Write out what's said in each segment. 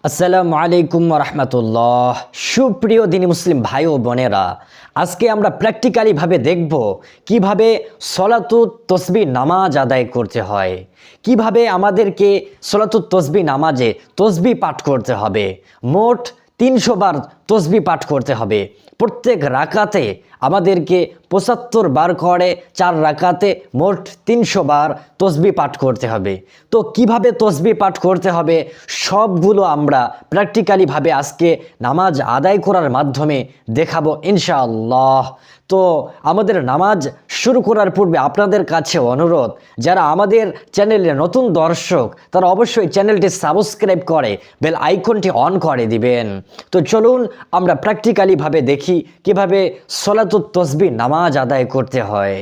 আসসালামু আলাইকুম রহমতুল্লাহ। সুপ্রিয় দিনী মুসলিম ভাই ও বোনেরা, আজকে আমরা প্র্যাকটিক্যালিভাবে দেখব কিভাবে সলাতুত তসবিহ নামাজ আদায় করতে হয়, কিভাবে আমাদেরকে সলাতুত তসবিহ নামাজে তসবিহ পাঠ করতে হবে। মোট 300 বার তসবিহ পাঠ করতে হবে। প্রত্যেক রাকাতে আমাদেরকে 75 বার করে 4 রাকাতে মোট 300 বার তসবিহ পাঠ করতে হবে। তো কিভাবে তসবিহ পাঠ করতে হবে সবগুলো আমরা প্র্যাকটিক্যালিভাবে আজকে নামাজ আদায় করার মাধ্যমে দেখাবো ইনশাআল্লাহ। তো আমাদের নামাজ শুরু করার পূর্বে আপনাদের কাছে অনুরোধ, যারা আমাদের চ্যানেলে নতুন দর্শক তারা অবশ্যই চ্যানেলটি সাবস্ক্রাইব করে বেল আইকনটি অন করে দিবেন। তো চলুন আমরা প্র্যাকটিক্যালিভাবে দেখি কিভাবে সলাতুত তসবিহ নামাজ আদায় করতে হয়।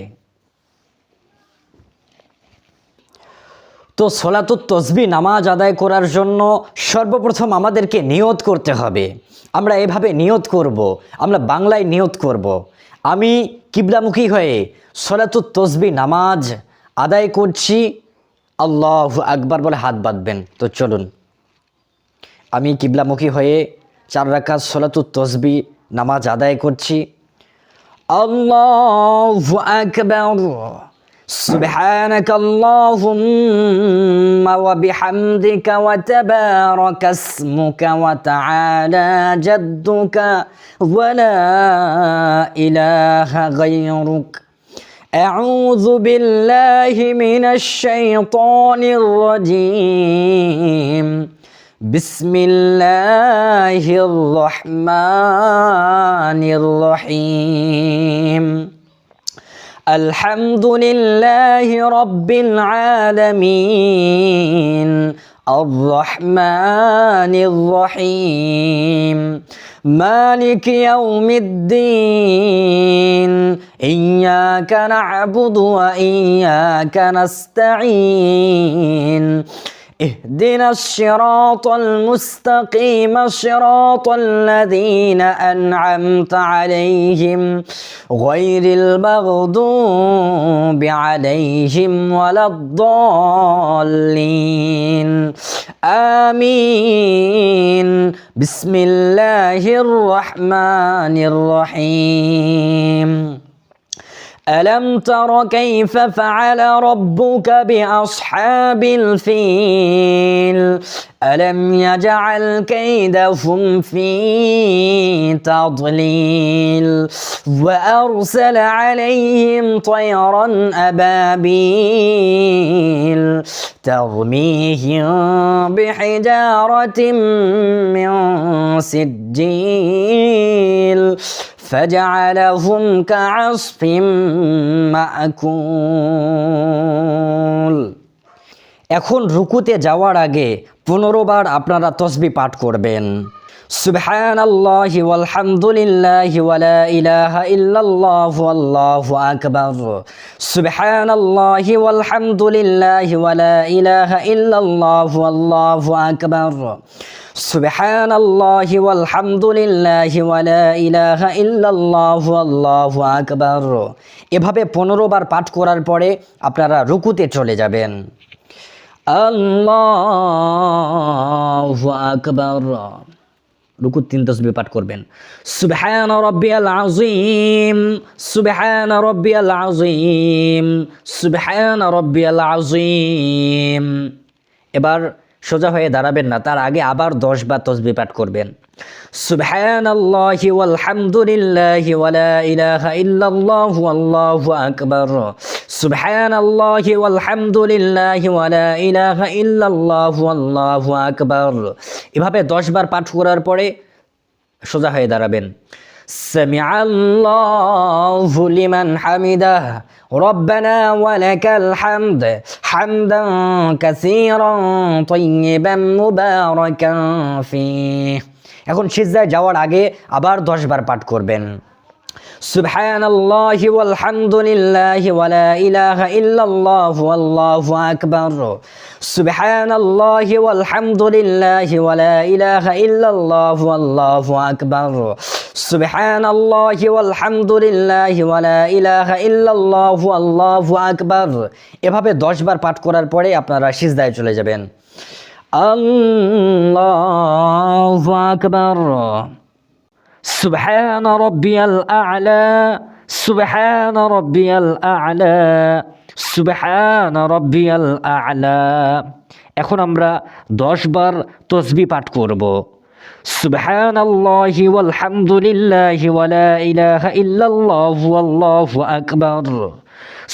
তো সলাতুত তসবিহ নামাজ আদায় করার জন্য সর্বপ্রথম আমাদেরকে নিয়ত করতে হবে। আমরা এভাবে নিয়ত করব, আমরা বাংলায় নিয়ত করব। আমি কিবলামুখী হয়ে সলাতুত তসবিহ নামাজ আদায় করছি, আল্লাহু আকবার বলে হাত বাঁধবেন। তো চলুন, আমি কিবলামুখী হয়ে 4 রাকাত সলাতুত তসবিহ নামাজ আদায় করছি। আল্লাহু আকবার। سبحانك اللهم وبحمدك وتبارك اسمك وتعالى جدك ولا إله غيرك أعوذ بالله من الشيطان الرجيم بسم الله الرحمن الرحيم الحمد لله رب العالمين الرحمن الرحيم مالك يوم الدين إياك نعبد وإياك نستعين اهدنا الصراط المستقيم صراط الذين أنعمت عليهم غير المغضوب عليهم ولا الضالين آمين بسم الله الرحمن الرحيم ألم تر كيف فعل ربك بأصحاب الفيل ألم يجعل كيدهم في تضليل وأرسل عليهم طيرا أبابيل ترميهم بحجارة من سجيل فجعلهم كعصف মাকুল। এখন রুকুতে যাওয়ার আগে 15 বার আপনারা তসবিহ পাঠ করবেন। সুবহানাল্লাহি ওয়ালহামদুলিল্লাহি ওয়ালা ইলাহা ইল্লাল্লাহু আল্লাহু আকবার। সুবহানাল্লাহি ওয়ালহামদুলিল্লাহি ওয়ালা ইলাহা ইল্লাল্লাহু আল্লাহু আকবার। সুবহানাল্লাহি ওয়ালহামদুলিল্লাহি ওয়ালা ইলাহা ইল্লাল্লাহু আল্লাহু আকবার। এভাবে 15 বার পাঠ করার পরে আপনারা রুকুতে চলে যাবেন। আল্লাহু আকবার। রুকুত 3 তসবিহ পাঠ করবেন। সুবহানা রাব্বিয়াল আযীম সুবহানা রাব্বিয়াল আযীম সুবহানা রাব্বিয়াল আযীম। এবার সোজা হয়ে দাঁড়াবেন না, তার আগে আবার 10 বার তসবিহ পাঠ করবেন। সুবহানাল্লাহি ওয়ালহামদুলিল্লাহি ওয়ালা ইলাহা ইল্লাল্লাহু আল্লাহু আকবার। সুবহানাল্লাহি ওয়ালহামদুলিল্লাহি ওয়ালা ইলাহা ইল্লাল্লাহু আল্লাহু আকবার। এভাবে 10 বার পাঠ করার পরে সোজা হয়ে দাঁড়াবেন। সামিআল্লাহু লিমান হামিদাহ রব্বানা ওয়ালাকাল হামদ হামদান কাসীরান তাইয়্যিবান মুবারাকান ফীহ। এখন সিজদায় যাওয়ার আগে আবার 10 বার পাঠ করবেন। সুবহানাল্লাহি ওয়ালহামদুলিল্লাহি ওয়ালা ইলাহা ইল্লাল্লাহু আল্লাহু আকবার। সুবহানাল্লাহি ওয়ালহামদুলিল্লাহি ওয়ালা ইলাহা ইল্লাল্লাহু আল্লাহু আকবার। সুবহানাল্লাহি ওয়ালহামদুলিল্লাহি ওয়ালা ইলাহা ইল্লাল্লাহু আল্লাহু আকবার। এভাবে 10 বার পাঠ করার পরে আপনারা সিজদায় চলে যাবেন। আল্লাহ আল্লাহু আকবার। সুবহান রাব্বিয়াল আ'লা, সুবহান রাব্বিয়াল আ'লা, সুবহান রাব্বিয়াল আ'লা। এখন আমরা 10 বার তাসবিহ পাঠ করব। সুবহানাল্লাহি ওয়াল হামদুলিল্লাহি ওয়া লা ইলাহা ইল্লাল্লাহু আল্লাহু আকবার।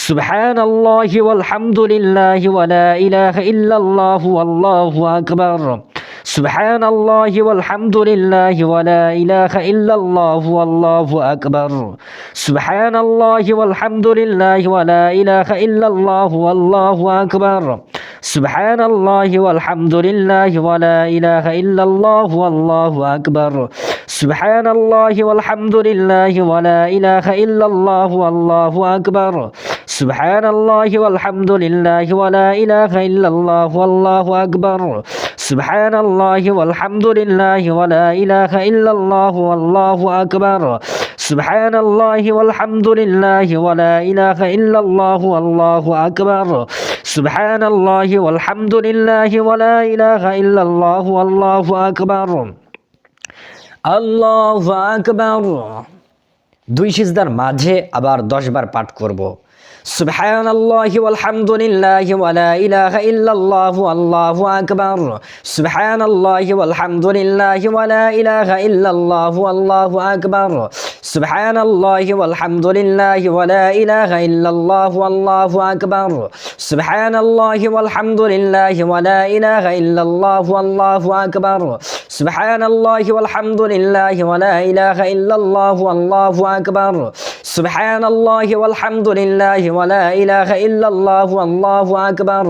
সুবহানাল্লাহি ওয়াল হামদুলিল্লাহি ওয়া লা ইলাহা ইল্লাল্লাহু আল্লাহু আকবার। সুবহানাল্লাহি ওয়াল হামদুলিল্লাহি ওয়া লা ইলাহা ইল্লাল্লাহু আল্লাহু আকবার। সুবহানাল্লাহি ওয়াল হামদুলিল্লাহি ওয়া লা ইলাহা ইল্লাল্লাহু আল্লাহু আকবার। সুবহানাল্লাহি ওয়াল হামদুলিল্লাহি ওয়া লা ইলাহা ইল্লাল্লাহু আল্লাহু আকবার। সুবহানাল্লাহি ওয়াল হামদুলিল্লাহি ওয়া লা ইলাহা ইল্লাল্লাহু আল্লাহু আকবার। সুবহানাল্লাহি ওয়াল হামদুলিল্লাহি ওয়া লা ইলাহা ইল্লাল্লাহু আল্লাহু আকবার। সুবহানাল্লাহি ওয়াল হামদুলিল্লাহি ওয়া লা ইলাহা ইল্লাল্লাহু আল্লাহু আকবার। সুবহানাল্লাহি ওয়াল হামদুলিল্লাহি ওয়া লা ইলাহা ইল্লাল্লাহু আল্লাহু আকবার। সুবহানাল্লাহি ওয়াল হামদুলিল্লাহি ওয়া লা ইলাহা ইল্লাল্লাহু আল্লাহু আকবার। আল্লাহু আকবার। 2 সিজদার মাঝে আবার 10 বার পাঠ করব। সুবহানাল্লাহি ওয়াল হামদুলিল্লাহি ওয়া লা ইলাহা ইল্লাল্লাহু আল্লাহু আকবার। সুবহানাল্লাহি ওয়াল হামদুলিল্লাহি ওয়া লা ইলাহা ইল্লাল্লাহু আল্লাহু আকবার। সুবহানাল্লাহি ওয়াল হামদুলিল্লাহি ওয়া লা ইলাহা ইল্লাল্লাহু আল্লাহু আকবার। সুবহানাল্লাহি ওয়াল হামদুলিল্লাহি ওয়া লা ইলাহা ইল্লাল্লাহু আল্লাহু আকবার। সুবহানাল্লাহি ওয়াল হামদুলিল্লাহি ওয়া লা ইলাহা ইল্লাল্লাহু আল্লাহু আকবার। সুবহানাল্লাহি ওয়াল হামদুলিল্লাহি ওয়া লা ইলাহা ইল্লাল্লাহু আল্লাহু আকবার।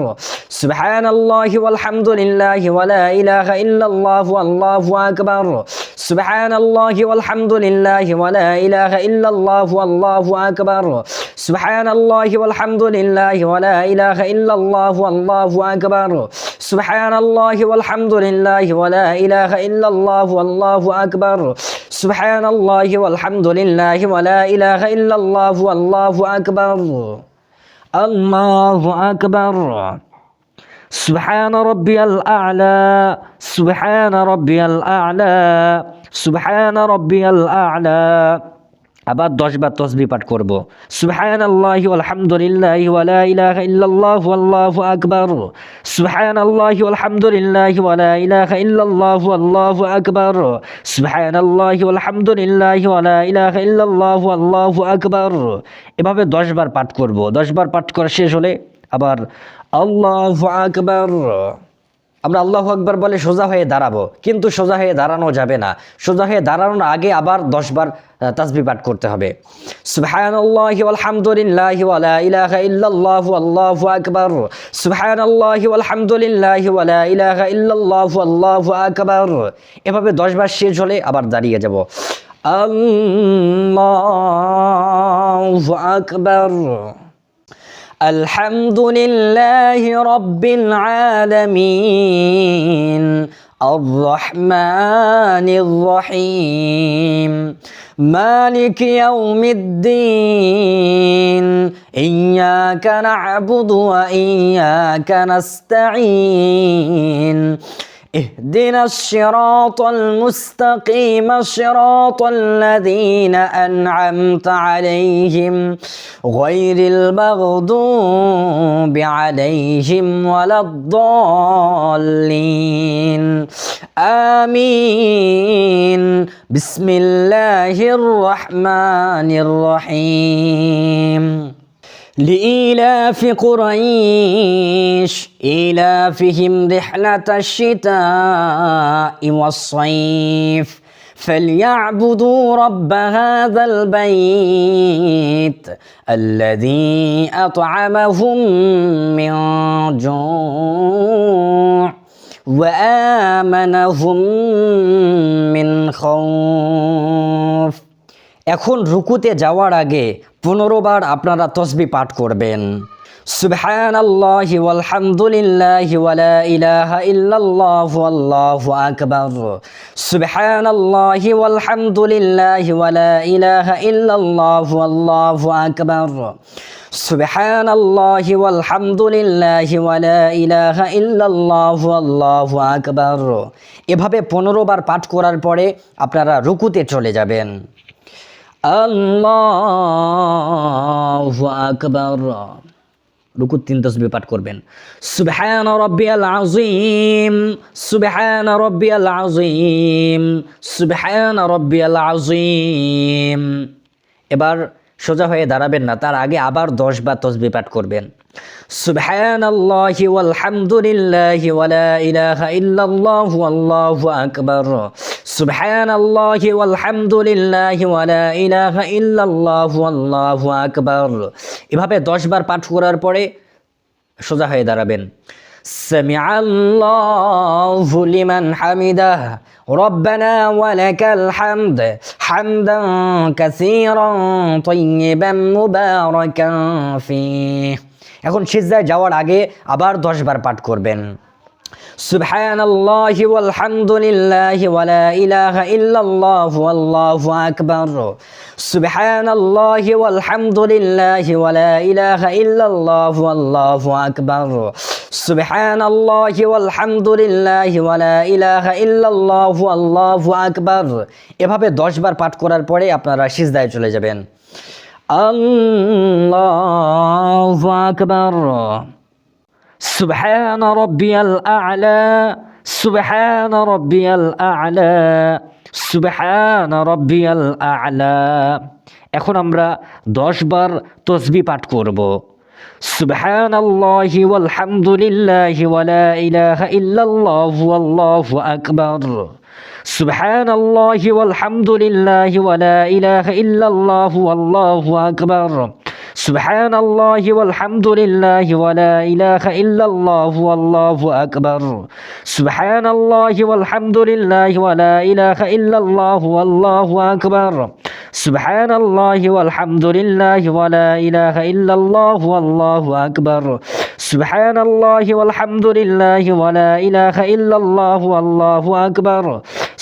সুবহানাল্লাহি ওয়াল হামদুলিল্লাহি ওয়া লা ইলাহা ইল্লাল্লাহু আল্লাহু আকবার। সুবহানাল্লাহি ওয়াল হামদুলিল্লাহি ওয়া লা ইলাহা ইল্লাল্লাহু আল্লাহু আকবার। সুবহানাল্লাহি ওয়াল হামদুলিল্লাহি ওয়া লা ইলাহা ইল্লাল্লাহু আল্লাহু আকবার। সুবহানাল্লাহি ওয়াল হামদুলিল্লাহি ওয়া লা ইলাহা ইল্লাল্লাহু আল্লাহু আকবার। সুবহানাল্লাহি ওয়াল হামদুলিল্লাহি ওয়া লা ইলাহা ইল্লাল্লাহু আল্লাহু আকবার। আল্লাহু আকবার। সুবহান রাব্বিয়াল আ'লা, সুবহান রাব্বিয়াল আ'লা, সুবহান রাব্বিয়াল আ'লা। আবার 10 বার তাসবিহ পাঠ করব। সুবহানাল্লাহি ওয়াল হামদুলিল্লাহি ওয়া লা ইলাহা ইল্লাল্লাহু আল্লাহু আকবার। সুবহানাল্লাহি ওয়াল হামদুলিল্লাহি ওয়া লা ইলাহা ইল্লাল্লাহু আল্লাহু আকবার। সুবহানাল্লাহি ওয়াল হামদুলিল্লাহি ওয়া লা ইলাহা ইল্লাল্লাহু আল্লাহু আকবার। এভাবে 10 বার পাঠ করব। 10 বার পাঠ করা শেষ হলে আবার আল্লাহু আকবার। আমরা আল্লাহু আকবার বলে সোজা হয়ে দাঁড়াবো, কিন্তু সোজা হয়ে দাঁড়ানো যাবে না। সোজা হয়ে দাঁড়ানোর আগে আবার 10 বার তাসবিহ পাঠ করতে হবে। সুবহানাল্লাহি ওয়াল হামদুলিল্লাহি ওয়া লা ইলাহা ইল্লাল্লাহু আল্লাহু আকবার। সুবহানাল্লাহি ওয়াল হামদুলিল্লাহি ওয়া লা ইলাহা ইল্লাল্লাহু আল্লাহু আকবার। এভাবে 10 বার শেষ হলে আবার দাঁড়িয়ে যাব। আল্লাহু আকবার। আলহামদুলিল্লাহি রাব্বিল আলামিন আর-রাহমানির রহিম মালিকি ইয়াউমিদ্দিন ইয়্যাকা না'বুদু ওয়া ইয়্যাকা নাস্তাঈন اهدنا الصراط المستقيم صراط الذين أنعمت عليهم غير المغضوب عليهم ولا الضالين آمين بسم الله الرحمن الرحيم لإيلاف قريش إيلافهم رحلة الشتاء والصيف فليعبدوا رب هذا البيت الذي أطعمهم من جوع وآمنهم من خوف। এখন রুকুতে যাওয়ার আগে 15 বার আপনারা তাসবিহ পাঠ করবেন। সুবহানাল্লাহি ওয়ালহামদুলিল্লাহি ওয়ালা ইলাহা ইল্লাল্লাহু আল্লাহু আকবার। সুবহানাল্লাহি ওয়ালহামদুলিল্লাহি ওয়ালা ইলাহা ইল্লাল্লাহু আল্লাহু আকবার। সুবহানাল্লাহি ওয়ালহামদুলিল্লাহি ওয়ালা ইলাহা ইল্লাল্লাহু আল্লাহু আকবার। এভাবে 15 বার পাঠ করার পরে আপনারা রুকুতে চলে যাবেন। আল্লাহু আকবার। রুকুত 3 তাসবিহ পাঠ করবেন। সুবহানা রাব্বিয়াল আযীম, সুবহানা রাব্বিয়াল আযীম, সুবহানা রাব্বিয়াল আযীম। এবার সোজা হয়ে দাঁড়াবেন না, তার আগে আবার 10 বার তাসবিহ পাঠ করবেন। সুবহানাল্লাহি ওয়ালহামদুলিল্লাহি ওয়ালা ইলাহা ইল্লাল্লাহু আল্লাহু আকবার। সুবহানাল্লাহি ওয়ালহামদুলিল্লাহি ওয়ালা ইলাহা ইল্লাল্লাহু আল্লাহু আকবার। এভাবে 10 বার পাঠ করার পরে সোজা হয়ে দাঁড়াবেন। সামিআল্লাহু লিমান হামিদাহ, রব্বানা ওয়ালাকাল হামদ, হামদান কাসীরান তাইয়্যিবান মুবারাকান ফীহ। এখন সিজদায় যাওয়ার আগে আবার 10 বার পাঠ করবেন। সুবহানাল্লাহি ওয়ালহামদুলিল্লাহি ওয়ালা ইলাহা ইল্লাল্লাহু আল্লাহু আকবার। সুবহানাল্লাহি ওয়ালহামদুলিল্লাহি ওয়ালা ইলাহা ইল্লাল্লাহু আল্লাহু আকবার। সুবহানাল্লাহি ওয়ালহামদুলিল্লাহি ওয়ালা ইলাহা ইল্লাল্লাহু আল্লাহু আকবার। এভাবে 10 বার পাঠ করার পরে আপনারা সিজদায় চলে যাবেন। আল্লাহু আকবার। সুবহান রাব্বিয়াল আ'লা, সুবহান রাব্বিয়াল আ'লা, সুবহান রাব্বিয়াল আ'লা। এখন আমরা 10 বার তাসবিহ পাঠ করব। সুবহানাল্লাহি ওয়ালহামদুলিল্লাহি ওয়ালা ইলাহা ইল্লাল্লাহু আল্লাহু আকবার। সুবহানাল্লাহি ওয়ালহামদুলিল্লাহি ওয়ালা ইলাহা ইল্লাল্লাহু আল্লাহু আকবার। সুবহানাল্লাহি ওয়ালহামদুলিল্লাহি ওয়ালা ইলাহা ইল্লাল্লাহু আল্লাহু আকবার। সুবহানাল্লাহি ওয়ালহামদুলিল্লাহি ওয়ালা ইলাহা ইল্লাল্লাহু আল্লাহু আকবার। সুবহানাল্লাহি ওয়ালহামদুলিল্লাহি ওয়ালা ইলাহা ইল্লাল্লাহু আল্লাহু আকবার। সুবহানাল্লাহি ওয়ালহামদুলিল্লাহি ওয়ালা ইলাহা ইল্লাল্লাহু আল্লাহু আকবার।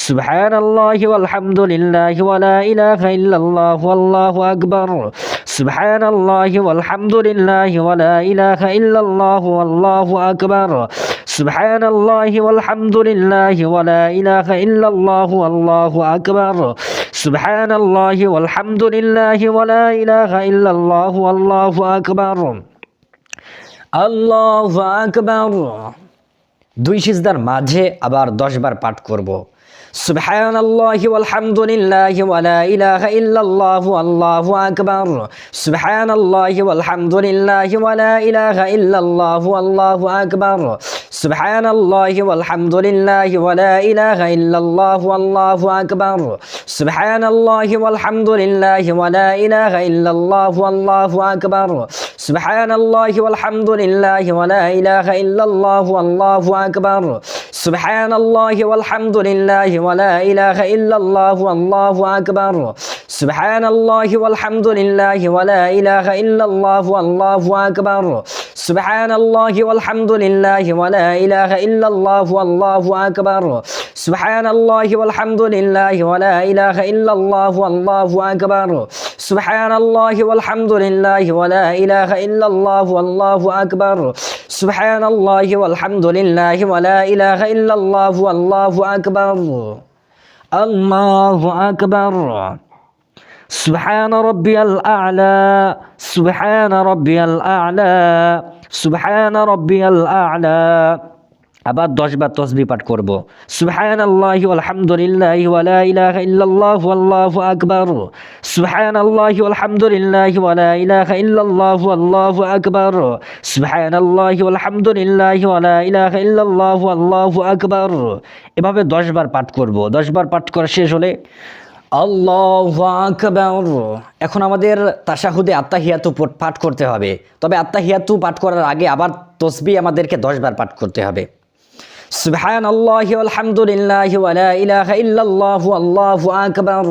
সুবহানাল্লাহি ওয়ালহামদুলিল্লাহি ওয়ালা ইলাহা ইল্লাল্লাহু আল্লাহু আকবার। সুবহানাল্লাহি ওয়ালহামদুলিল্লাহি ওয়ালা ইলাহা ইল্লাল্লাহু আল্লাহু আকবার। সুবহানাল্লাহি ওয়ালহামদুলিল্লাহি ওয়ালা ইলাহা ইল্লাল্লাহু আল্লাহু আকবার। সুবহানাল্লাহি ওয়ালহামদুলিল্লাহি ওয়ালা ইলাহা ইল্লাল্লাহু আল্লাহু আকবার। আল্লাহু আকবার। 2 সিজদার মাঝে আবার 10 বার পাঠ করব। সুবহানাল্লাহি ওয়ালহামদুলিল্লাহি ওয়ালা ইলাহা ইল্লাল্লাহু আল্লাহু আকবার। সুবহানাল্লাহি ওয়ালহামদুলিল্লাহি ওয়ালা ইলাহা ইল্লাল্লাহু আল্লাহু আকবার। সুবহানাল্লাহি ওয়ালহামদুলিল্লাহি ওয়ালা ইলাহা ইল্লাল্লাহু আল্লাহু আকবার। সুবহানাল্লাহি ওয়ালহামদুলিল্লাহি ওয়ালা ইলাহা ইল্লাল্লাহু আল্লাহু আকবার। সুবহানাল্লাহি ওয়ালহামদুলিল্লাহি ওয়ালা ইলাহা ইল্লাল্লাহু আল্লাহু আকবার। সুবহানাল্লাহি ওয়ালহামদুলিল্লাহি ওয়ালা ইলাহা ইল্লাল্লাহু আল্লাহু আকবার। সুবহানাল্লাহি ওয়ালহামদুলিল্লাহি ওয়ালা ইলাহা ইল্লাল্লাহু আল্লাহু আকবার। সুবহানাল্লাহি ওয়ালহামদুলিল্লাহি ওয়ালা ইলাহা ইল্লাল্লাহু আল্লাহু আকবার। সুবহানাল্লাহি ওয়ালহামদুলিল্লাহি ওয়ালা ইলাহা ইল্লাল্লাহু আল্লাহু আকবার। সুবহানাল্লাহি ওয়ালহামদুলিল্লাহি ওয়ালা ইলাহা ইল্লাল্লাহু আল্লাহু আকবার। সুবহানাল্লাহি ওয়ালহামদুলিল্লাহি ওয়ালা ইলাহা ইল্লাল্লাহু আল্লাহু আকবার। আল্লাহু আকবার। সুবহান রাব্বিয়াল আ'লা, সুবহান রাব্বিয়াল আ'লা, সুবহান রাব্বিয়াল আ'লা। আবার 10 বার তাসবিহ পাঠ করব। সুবহানাল্লাহি ওয়ালহামদুলিল্লাহি ওয়ালা ইলাহা ইল্লাল্লাহু আল্লাহু আকবার। সুবহানাল্লাহি ওয়ালহামদুলিল্লাহি ওয়ালা ইলাহা ইল্লাল্লাহু আল্লাহু আকবার। সুবহানাল্লাহি ওয়ালহামদুলিল্লাহি ওয়ালা ইলাহা ইল্লাল্লাহু আল্লাহু আকবার। এভাবে 10 বার পাঠ করব। 10 বার পাঠ করা শেষ হলে আল্লাহু আকবার। এখন আমাদের তাশাহুদে আত্তাহিয়াতু পাঠ করতে হবে। তবে আত্তাহিয়াতু পাঠ করার আগে আবার তাসবিহ আমাদেরকে 10 বার পাঠ করতে হবে। সুবহানাল্লাহি ওয়ালহামদুলিল্লাহি ওয়া লা ইলাহা ইল্লাল্লাহু আল্লাহু আকবার।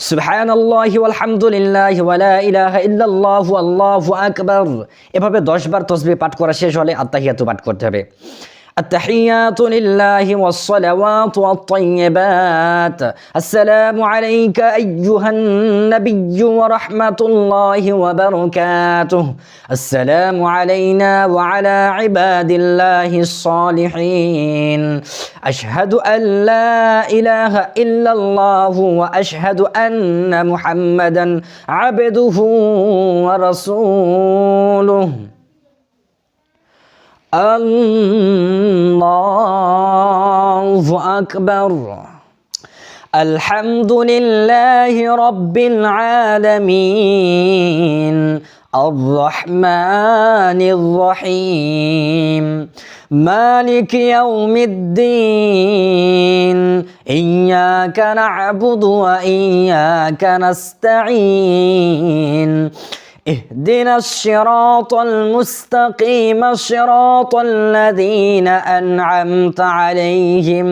সুবহানাল্লাহি ওয়ালহামদুলিল্লাহি ওয়া লা ইলাহা ইল্লাল্লাহু আল্লাহু আকবার। এভাবে 10 বার তাসবিহ পাঠ করা শেষ হলে আত্তাহিয়াতু পাঠ করতে হবে। التحيات لله والصلوات والطيبات السلام عليك أيها النبي ورحمة الله وبركاته السلام علينا وعلى عباد الله الصالحين أشهد أن لا إله إلا الله وأشهد أن محمدا عبده ورسوله الله أكبر الحمد لله رب العالمين الرحمن الرحيم مالك يوم الدين إياك نعبد وإياك نستعين اهدنا الصراط المستقيم صراط الذين أنعمت عليهم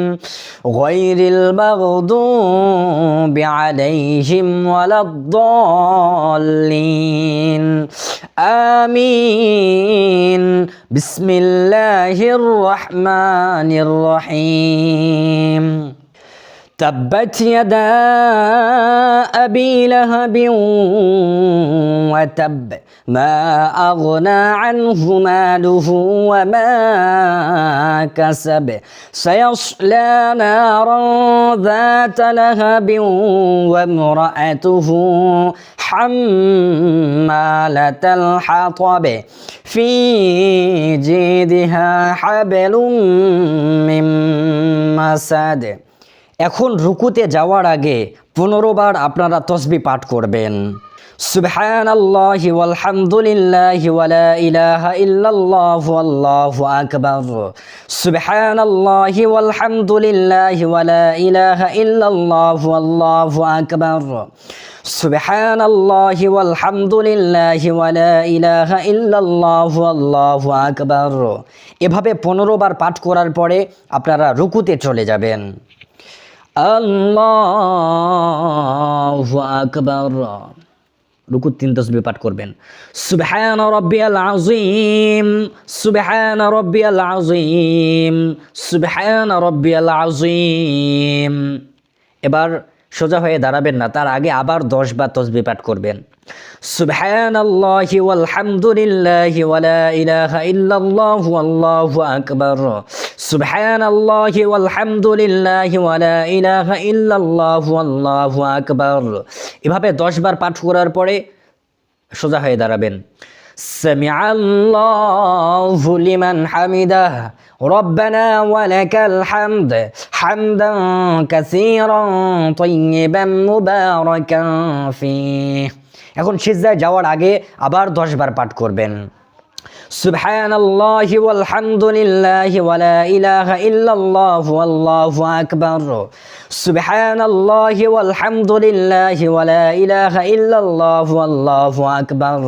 غير المغضوب عليهم ولا الضالين آمين بسم الله الرحمن الرحيم تبت يدا أبي لهب وتب ما أغنى عنه ماله وما كسب سيصلى نارا ذات لهب وامرأته حمالة الحطب في جيدها حبل من مسد। এখন রুকুতে যাওয়ার আগে 15 বার আপনারা তাসবিহ পাঠ করবেন। সুবহানাল্লাহি ওয়ালহামদুলিল্লাহি ওয়া লা ইলাহা ইল্লাল্লাহু আল্লাহু আকবার। সুবহানাল্লাহি ওয়ালহামদুলিল্লাহি ওয়া লা ইলাহা ইল্লাল্লাহু আল্লাহু আকবার। সুবহানাল্লাহি ওয়ালহামদুলিল্লাহি ওয়া লা ইলাহা ইল্লাল্লাহু আল্লাহু আকবার। এভাবে 15 বার পাঠ করার পরে আপনারা রুকুতে চলে যাবেন। আল্লাহু আকবার। রুকুত 3 তাসবিহ পাঠ করবেন। সুবহান রাব্বিয়াল আযীম সুবহান রাব্বিয়াল আযীম সুবহান রাব্বিয়াল আযীম। এবার সোজা হয়ে দাঁড়াবেন না, তার আগে আবার 10 বার তাসবিহ পাঠ করবেন। সুবহানাল্লাহি ওয়ালহামদুলিল্লাহি ওয়া লা ইলাহা ইল্লাল্লাহু আল্লাহু আকবার। সুবহানাল্লাহি ওয়ালহামদুলিল্লাহি ওয়া লা ইলাহা ইল্লাল্লাহু আল্লাহু আকবার। এভাবে 10 বার পাঠ করার পরে সোজা হয়ে দাঁড়াবেন। সামিআল্লাহু লিমান হামিদাহ রব্বানা ওয়া লাকাল হামদ হামদান কাসীরান তাইয়্যিবান মুবারাকান ফীহ। এখন সিজদায় যাওয়ার আগে আবার 10 বার পাঠ করবেন। সুবহানাল্লাহি ওয়ালহামদুলিল্লাহি ওয়া লা ইলাহা ইল্লাল্লাহু আল্লাহু আকবার। সুবহানাল্লাহি ওয়ালহামদুলিল্লাহি ওয়া লা ইলাহা ইল্লাল্লাহু আল্লাহু আকবার।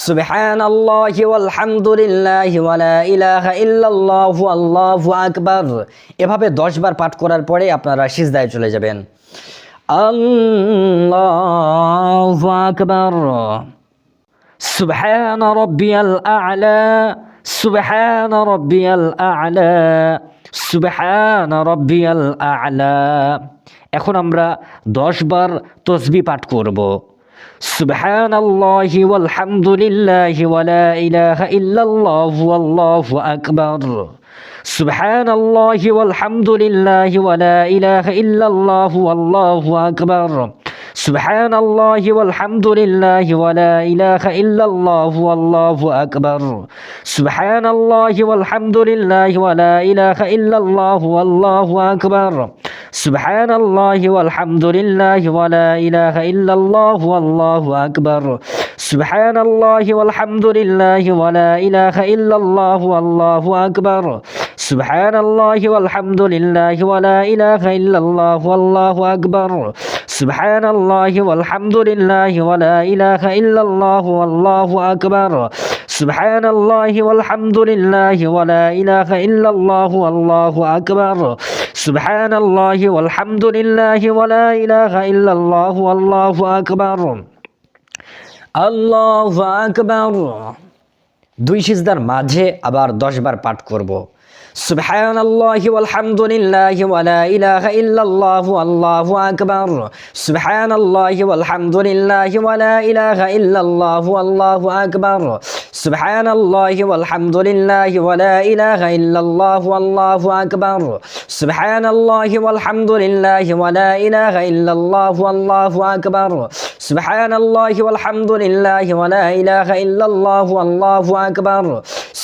সুবহানাল্লাহি ওয়ালহামদুলিল্লাহি ওয়া লা ইলাহা ইল্লাল্লাহু আল্লাহু আকবার। এভাবে 10 বার পাঠ করার পরে আপনারা সিজদায় চলে যাবেন। আল্লাহু আকবার। সুবহান রাব্বিয়াল আ'লা সুবহান রাব্বিয়াল আ'লা সুবহান রাব্বিয়াল আ'লা। এখন আমরা 10 বার তাসবিহ পাঠ করব। সুবহানাল্লাহি ওয়ালহামদুলিল্লাহি ওয়া লা ইলাহা ইল্লাল্লাহু আল্লাহু আকবার। সুবহানাল্লাহি ওয়ালহামদুলিল্লাহি ওয়া লা ইলাহা ইল্লাল্লাহু আল্লাহু আকবার। সুবহানাল্লাহি ওয়ালহামদুলিল্লাহি ওয়া লা ইলাহা ইল্লাল্লাহু আল্লাহু আকবার। সুবহানাল্লাহি ওয়ালহামদুলিল্লাহি ওয়া লা ইলাহা ইল্লাল্লাহু আল্লাহু আকবার। সুবহানাল্লাহি ওয়ালহামদুলিল্লাহি ওয়া লা ইলাহা ইল্লাল্লাহু আল্লাহু আকবার। সুবহানাল্লাহি ওয়ালহামদুলিল্লাহি ওয়া লা ইলাহা ইল্লাল্লাহু আল্লাহু আকবার। সুবহানাল্লাহি ওয়ালহামদুলিল্লাহি ওয়া লা ইলাহা ইল্লাল্লাহু আল্লাহু আকবার। সুবহানাল্লাহি ওয়ালহামদুলিল্লাহি ওয়া লা ইলাহা ইল্লাল্লাহু আল্লাহু আকবার। সুবহানাল্লাহি ওয়ালহামদুলিল্লাহি ওয়া লা ইলাহা ইল্লাল্লাহু আল্লাহু আকবার, সুবহানাল্লাহি ওয়ালহামদুলিল্লাহি ওয়া লা ইলাহা ইল্লাল্লাহু আল্লাহু আকবার, আল্লাহু আকবার। দুই সিজদার মাঝে আবার 10 বার পাঠ করব। সুবহানাল্লাহি ওয়ালহামদুলিল্লাহি ওয়া লা ইলাহা ইল্লাল্লাহু আল্লাহু আকবার, সুবহানাল্লাহি ওয়ালহামদুলিল্লাহি ওয়া লা ইলাহা ইল্লাল্লাহু আল্লাহু আকবার, সুবহানাল্লাহি ওয়ালহামদুলিল্লাহি ওয়া লা ইলাহা ইল্লাল্লাহু আল্লাহু আকবার, সুবহানাল্লাহি ওয়ালহামদুলিল্লাহি ওয়া লা ইলাহা ইল্লাল্লাহু আল্লাহু আকবার, সুবহানাল্লাহি ওয়ালহামদুলিল্লাহি ওয়া লা ইলাহা ইল্লাল্লাহু আল্লাহু আকবার,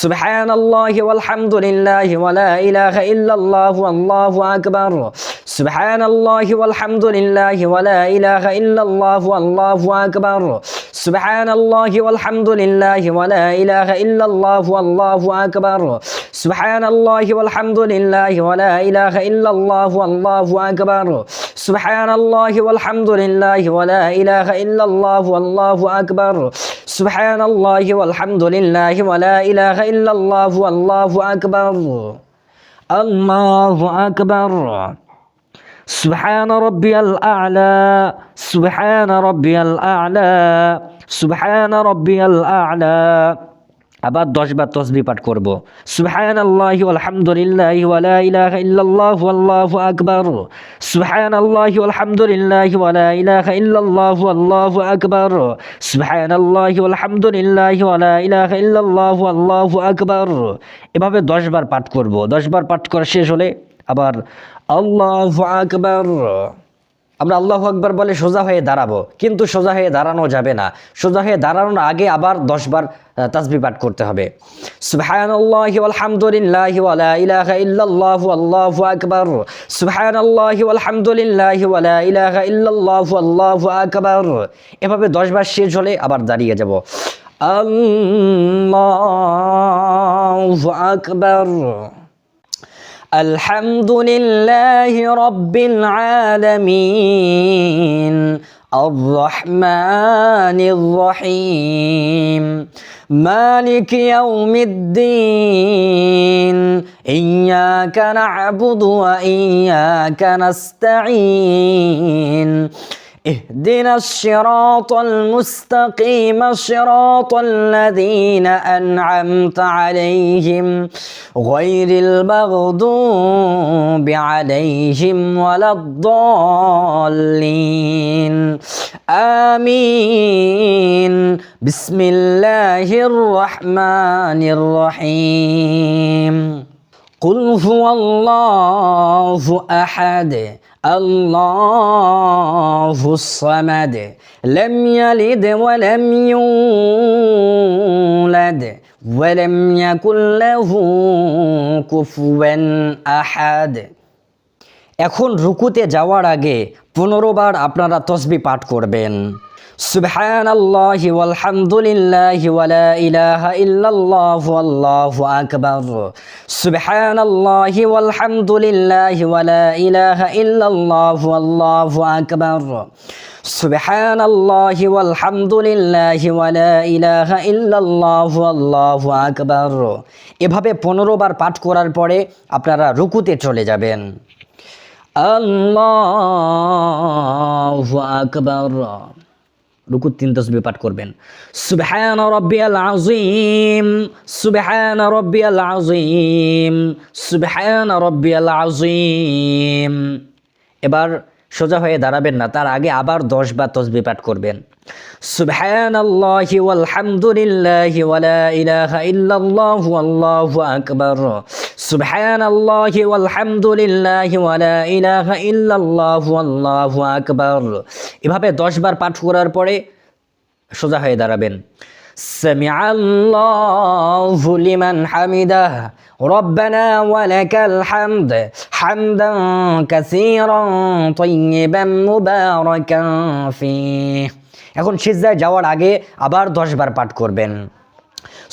সুবহানাল্লাহি ওয়ালহামদুলিল্লাহি ওয়া লা ইলাহা ইল্লাল্লাহু আল্লাহু আকবার, সুবহানাল্লাহি ওয়ালহামদুলিল্লাহি ওয়া লা ইলাহা ইল্লাল্লাহু আল্লাহু আকবার, সুবহানাল্লাহি ওয়ালহামদুলিল্লাহি ওয়া লা ইলাহা ইল্লাল্লাহু আল্লাহু আকবার, সুবহানাল্লাহি ওয়ালহামদুলিল্লাহি ওয়া লা ইলাহা ইল্লাল্লাহু আল্লাহু আকবার, সুবহানাল্লাহি ওয়ালহামদুলিল্লাহি ওয়া লা ইলাহা ইল্লাল্লাহু আল্লাহু আকবার, সুবহানাল্লাহি ওয়ালহামদুলিল্লাহি ওয়া লা ইলাহা ইল্লাল্লাহু আল্লাহু আকবার, আল্লাহু আকবার। সুবহান রাব্বিয়াল আ'লা, সুবহান রাব্বিয়াল আ'লা, সুবহান রাব্বিয়াল আ'লা। আবার 10 বার তাসবিহ পাঠ করব। সুবহানাল্লাহি ওয়ালহামদুলিল্লাহি ওয়া লা ইলাহা ইল্লাল্লাহু আল্লাহু আকবার, সুবহানাল্লাহি ওয়ালহামদুলিল্লাহি ওয়া লা ইলাহা ইল্লাল্লাহু আল্লাহু আকবার, সুবহানাল্লাহি ওয়ালহামদুলিল্লাহি ওয়া লা ইলাহা ইল্লাল্লাহু আল্লাহু আকবার। এভাবে 10 বার পাঠ করব। 10 বার পাঠ করা শেষ হলে আবার আল্লাহু আকবার। আমরা আল্লাহু আকবার বলে সোজা হয়ে দাঁড়াবো, কিন্তু সোজা হয়ে দাঁড়ানো যাবে না। সোজা হয়ে দাঁড়ানোর আগে আবার 10 বার তাসবিহ পাঠ করতে হবে। সুবহানাল্লাহি ওয়ালহামদুলিল্লাহি ওয়া লা ইলাহা ইল্লাল্লাহু আল্লাহু আকবার, সুবহানাল্লাহি ওয়ালহামদুলিল্লাহি ওয়া লা ইলাহা ইল্লাল্লাহু আল্লাহু আকবার। এভাবে 10 বার শেষ হলে আবার দাঁড়িয়ে যাব। আল্লাহু আকবার। আলহামদুলিল্লাহি রাব্বিল আলামিন, আর-রাহমানির রহিম, মালিকি ইয়াউমিদ্দিন, ইয়্যাকা না'বুদু ওয়া ইয়্যাকা নাস্তাঈন, اهدنا الصراط المستقيم صراط الذين أنعمت عليهم غير المغضوب عليهم ولا الضالين آمين بسم الله الرحمن الرحيم قل هو الله أحد الله الصمد لم يلد ولم يولد ولم يكن له كفوا أحد। এখন রুকুতে যাওয়ার আগে 15 বার আপনারা তাসবিহ পাঠ করবেন। সুবহানাল্লাহি ওয়ালহামদুলিল্লাহি ওয়া লা ইলাহা ইল্লাল্লাহু আল্লাহু আকবার, সুবহানাল্লাহি ওয়ালহামদুলিল্লাহি ওয়া লা ইলাহা ইল্লাল্লাহু আল্লাহু আকবার, সুবহানাল্লাহি ওয়ালহামদুলিল্লাহি ওয়া লা ইলাহা ইল্লাল্লাহু আল্লাহু আকবার। এভাবে 15 বার পাঠ করার পরে আপনারা রুকুতে চলে যাবেন। আল্লাহু আকবার। রুকুত 3 তাসবিহ পাঠ করবেন। সুবহান রাব্বিয়াল আযীম, সুবহান রাব্বিয়াল আযীম, সুবহান রাব্বিয়াল আযীম। এবার সোজা হয়ে দাঁড়াবেন না, তার আগে আবার 10 বার তাসবিহ পাঠ করবেন। সুবহানাল্লাহি ওয়ালহামদুলিল্লাহি ওয়া লা ইলাহা ইল্লাল্লাহু আল্লাহু আকবার, সুবহানাল্লাহি ওয়ালহামদুলিল্লাহি ওয়া লা ইলাহা ইল্লাল্লাহু আল্লাহু আকবার। এভাবে 10 বার পাঠ করার পরে সোজা হয়ে দাঁড়াবেন। সামিআল্লাহু লিমান হামিদাহ, রব্বানা ওয়া লাকাল হামদ, হামদান কাসীরান তাইয়্যিবান মুবারাকান ফীহ। এখন সিজদায় যাওয়ার আগে আবার 10 বার পাঠ করবেন।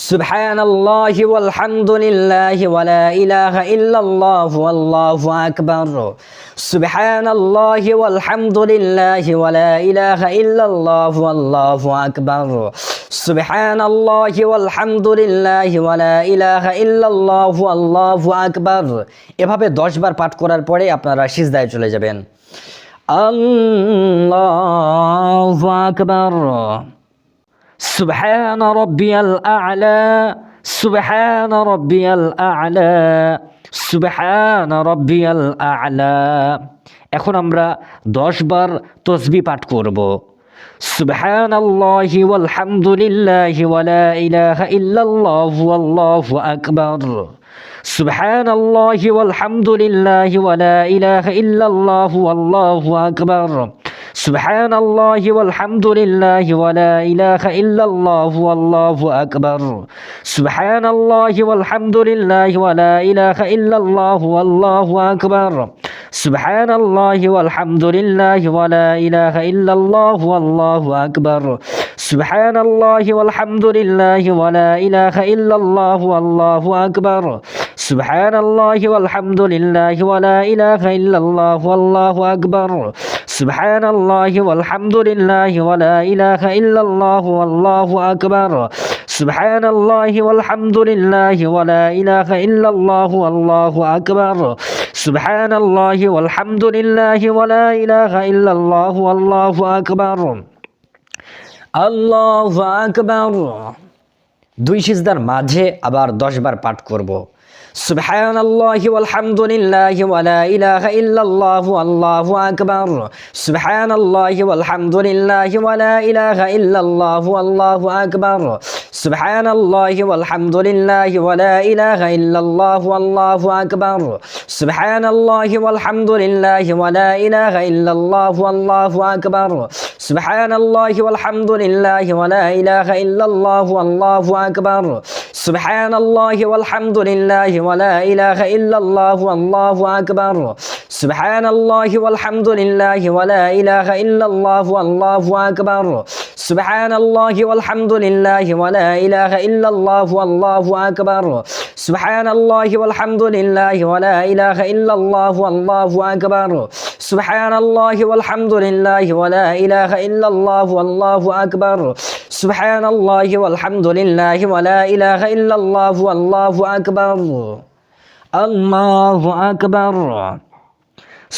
সুবহানাল্লাহি ওয়ালহামদুলিল্লাহি ওয়া লা ইলাহা ইল্লাল্লাহু আল্লাহু আকবার। সুবহানাল্লাহি ওয়ালহামদুলিল্লাহি ওয়া লা ইলাহা ইল্লাল্লাহু আল্লাহু আকবার। সুবহানাল্লাহি ওয়ালহামদুলিল্লাহি ওয়া লা ইলাহা ইল্লাল্লাহু আল্লাহু আকবার। এভাবে 10 বার পাঠ করার পরে আপনারা সিজদায় চলে যাবেন। আল্লাহু আকবার। সুবহান রাব্বিয়াল আ'লা, সুবহান রাব্বিয়াল আ'লা, সুবহান রাব্বিয়াল আ'লা। এখন আমরা 10 বার তাসবিহ পাঠ করব। সুবহানাল্লাহি ওয়াল হামদুলিল্লাহি ওয়া লা ইলাহা ইল্লাল্লাহু আল্লাহু আকবার। সুবহানাল্লাহি ওয়াল হামদুলিল্লাহি ওয়া লা ইলাহা ইল্লাল্লাহু আল্লাহু আকবার। সুবহানাল্লাহি ওয়াল হামদুলিল্লাহি ওয়া লা ইলাহা ইল্লাল্লাহু আল্লাহু আকবার। সুবহানাল্লাহি ওয়াল হামদুলিল্লাহি ওয়া লা ইলাহা ইল্লাল্লাহু আল্লাহু আকবার। সুবহানাল্লাহি ওয়াল হামদুলিল্লাহি ওয়া লা ইলাহা ইল্লাল্লাহু আল্লাহু আকবার। সুবহানাল্লাহি ওয়াল হামদুলিল্লাহি ওয়া লা ইলাহা ইল্লাল্লাহু আল্লাহু আকবার। সুবহানাল্লাহি ওয়াল হামদুলিল্লাহি ওয়া লা ইলাহা ইল্লাল্লাহু আল্লাহু আকবার। সুবহানাল্লাহি ওয়াল হামদুলিল্লাহি ওয়া লা ইলাহা ইল্লাল্লাহু আল্লাহু আকবার। সুবহানাল্লাহি ওয়াল হামদুলিল্লাহি ওয়া লা ইলাহা ইল্লাল্লাহু আল্লাহু আকবার। সুবহানাল্লাহি ওয়াল হামদুলিল্লাহি ওয়া লা ইলাহা ইল্লাল্লাহু আল্লাহু আকবার। আল্লাহু আকবার। 2 সিজদার মাঝে আবার 10 বার পাঠ করব। সুবহানাল্লাহি ওয়াল হামদুলিল্লাহি ওয়া লা ইলাহা ইল্লাল্লাহু আল্লাহু আকবার। সুবহানাল্লাহি ওয়াল হামদুলিল্লাহি ওয়া লা ইলাহা ইল্লাল্লাহু আল্লাহু আকবার। সুবহানাল্লাহি ওয়াল হামদুলিল্লাহি ওয়া লা ইলাহা ইল্লাল্লাহু আল্লাহু আকবার। সুবহানাল্লাহি ওয়াল হামদুলিল্লাহি ওয়া লা ইলাহা ইল্লাল্লাহু আল্লাহু আকবার। সুবহানাল্লাহি ওয়াল হামদুলিল্লাহি ওয়া লা ইলাহা ইল্লাল্লাহু আল্লাহু আকবার। সুবহানাল্লাহি ওয়াল হামদুলিল্লাহি ওয়া লা ইলাহা ইল্লাল্লাহু আল্লাহু আকবার। সুবহানাল্লাহি ওয়াল হামদুলিল্লাহি ওয়া লা ইলাহা ইল্লাল্লাহু আল্লাহু আকবার। সুবহানাল্লাহি ওয়াল হামদুলিল্লাহি ওয়া লা ইলাহা ইল্লাল্লাহু আল্লাহু আকবার। সুবহানাল্লাহি ওয়াল হামদুলিল্লাহি ওয়া লা ইলাহা ইল্লাল্লাহু আল্লাহু আকবার। সুবহানাল্লাহি ওয়াল হামদুলিল্লাহি ওয়া লা ইলাহা ইল্লাল্লাহু আল্লাহু আকবার। সুবহানাল্লাহি ওয়াল হামদুলিল্লাহি ওয়া লা ইলাহা ইল্লাল্লাহু আল্লাহু আকবার। আল্লাহু আকবার।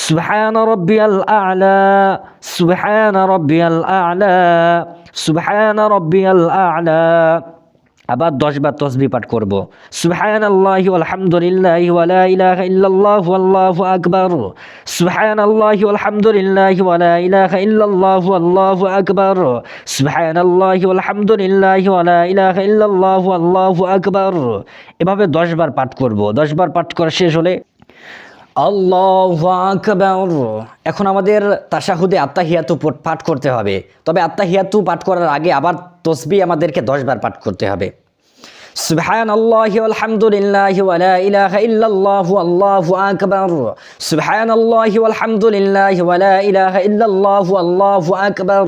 সুবহান রাব্বিয়াল আ'লা, সুবহান রাব্বিয়াল আ'লা, সুবহান রাব্বিয়াল আ'লা। আবার 10 বার তাসবিহ পাঠ করব। সুবহানাল্লাহি ওয়াল হামদুলিল্লাহি ওয়া লা ইলাহা ইল্লাল্লাহু আল্লাহু আকবার। সুবহানাল্লাহি ওয়াল হামদুলিল্লাহি ওয়া লা ইলাহা ইল্লাল্লাহু আল্লাহু আকবার। সুবহানাল্লাহি ওয়াল হামদুলিল্লাহি ওয়া লা ইলাহা ইল্লাল্লাহু আল্লাহু আকবার। এভাবে 10 বার পাঠ করব। 10 বার পাঠ করা শেষ হলে আল্লাহু আকবার। এখন আমাদের তাশাহুদে আত্তাহিয়াতু পাঠ করতে হবে। তবে আত্তাহিয়াতু পাঠ করার আগে আবার তাসবিহ আমাদেরকে 10 বার পাঠ করতে হবে। সুবহানাল্লাহি ওয়াল হামদুলিল্লাহি ওয়া লা ইলাহা ইল্লাল্লাহু আল্লাহু আকবার। সুবহানাল্লাহি ওয়াল হামদুলিল্লাহি ওয়া লা ইলাহা ইল্লাল্লাহু আল্লাহু আকবার।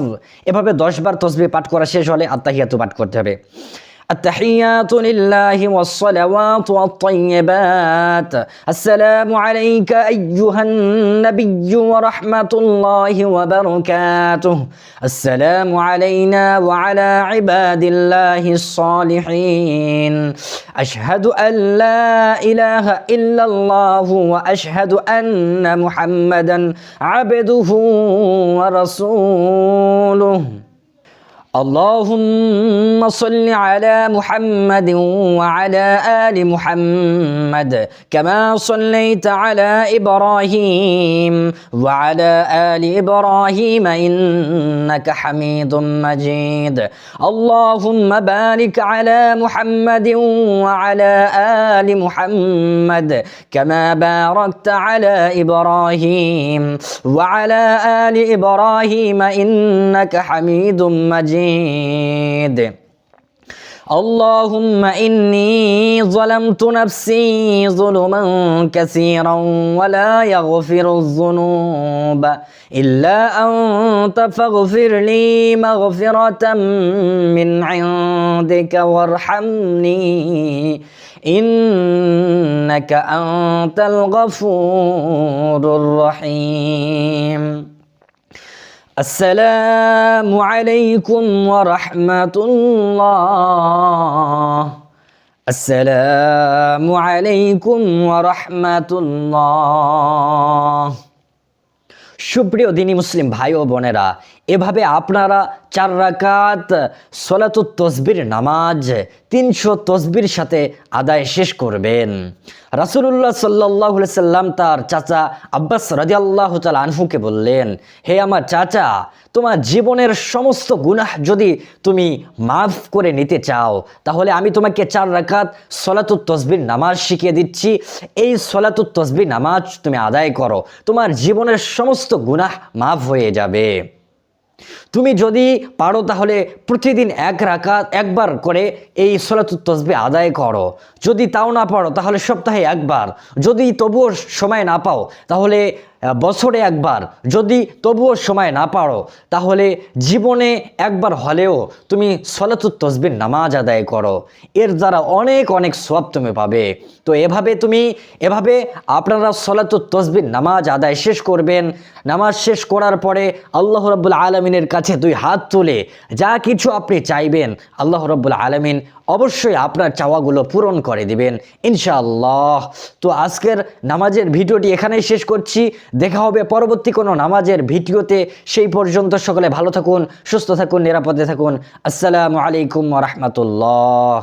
এভাবে 10 বার তাসবিহ পাঠ করা শেষ হলে আত্তাহিয়াতু পাঠ করতে হবে। التحيات لله والصلوات والطيبات. السلام عليك أيها النبي ورحمة الله وبركاته. السلام علينا وعلى عباد الله الصالحين. أشهد أن لا إله إلا الله وأشهد أن محمدا عبده ورسوله. اللهم صل على محمد وعلى آل محمد كما صليت على إبراهيم وعلى آل إبراهيم إنك حميد مجيد. اللهم بارك على محمد وعلى آل محمد كما باركت على إبراهيم وعلى آل إبراهيم إنك حميد مجيد. اللهم إني ظلمت نفسي ظلما كثيرا ولا يغفر الذنوب إلا أنت فاغفر لي مغفرة من عندك وارحمني إنك أنت الغفور الرحيم السلام عليكم ورحمة الله السلام عليكم ورحمة الله সুপ্রিয় দিনী মুসলিম ভাই ও বোনেরা, এভাবে আপনারা 4 রাকাত সলাতুত তসবির নামাজ 300 তসবির সাথে আদায় শেষ করবেন। রাসূলুল্লাহ সাল্লাল্লাহু আলাইহি সাল্লাম তার চাচা আব্বাস রাদিয়াল্লাহু তাআলা আনহুকে বললেন, হে আমার চাচা, তোমার জীবনের সমস্ত গুনাহ যদি তুমি মাফ করে নিতে চাও তাহলে আমি তোমাকে 4 রাকাত সলাতুত তসবির নামাজ শিখিয়ে দিচ্ছি। এই সলাতুত তসবির নামাজ তুমি আদায় করো, তোমার জীবনের সমস্ত গুনাহ মাফ হয়ে যাবে। তুমি যদি পারো তাহলে প্রতিদিন 1 রাকাত একবার করে এই সলাতুত তসবিহ আদায় করো। যদি তাও না পারো তাহলে সপ্তাহে একবার, যদি তবুও সময় না পাও তাহলে বছরে একবার, যদি তবুও সময় না পারো তাহলে জীবনে একবার হলেও তুমি সলাতুত তসবিহ নামাজ আদায় করো। এর দ্বারা অনেক অনেক সওয়াব তুমি পাবে। তো এভাবে আপনারা সলাতুত তসবিহ নামাজ আদায় শেষ করবেন। নামাজ শেষ করার পরে আল্লাহ রাব্বুল আলামিনের কাছে 2 হাত তুলে যা কিছু আপনি চাইবেন আল্লাহ রাব্বুল আলামিন অবশ্যই আপনার চাওয়াগুলো পূরণ করে দিবেন ইনশাআল্লাহ। তো আজকের নামাজের ভিডিওটি এখানেই শেষ করছি। দেখা হবে পরবর্তী কোনো নামাজের ভিডিওতে। সেই পর্যন্ত সকলে ভালো থাকুন, সুস্থ থাকুন, নিরাপদে থাকুন। আসসালামু আলাইকুম ওয়া রাহমাতুল্লাহ।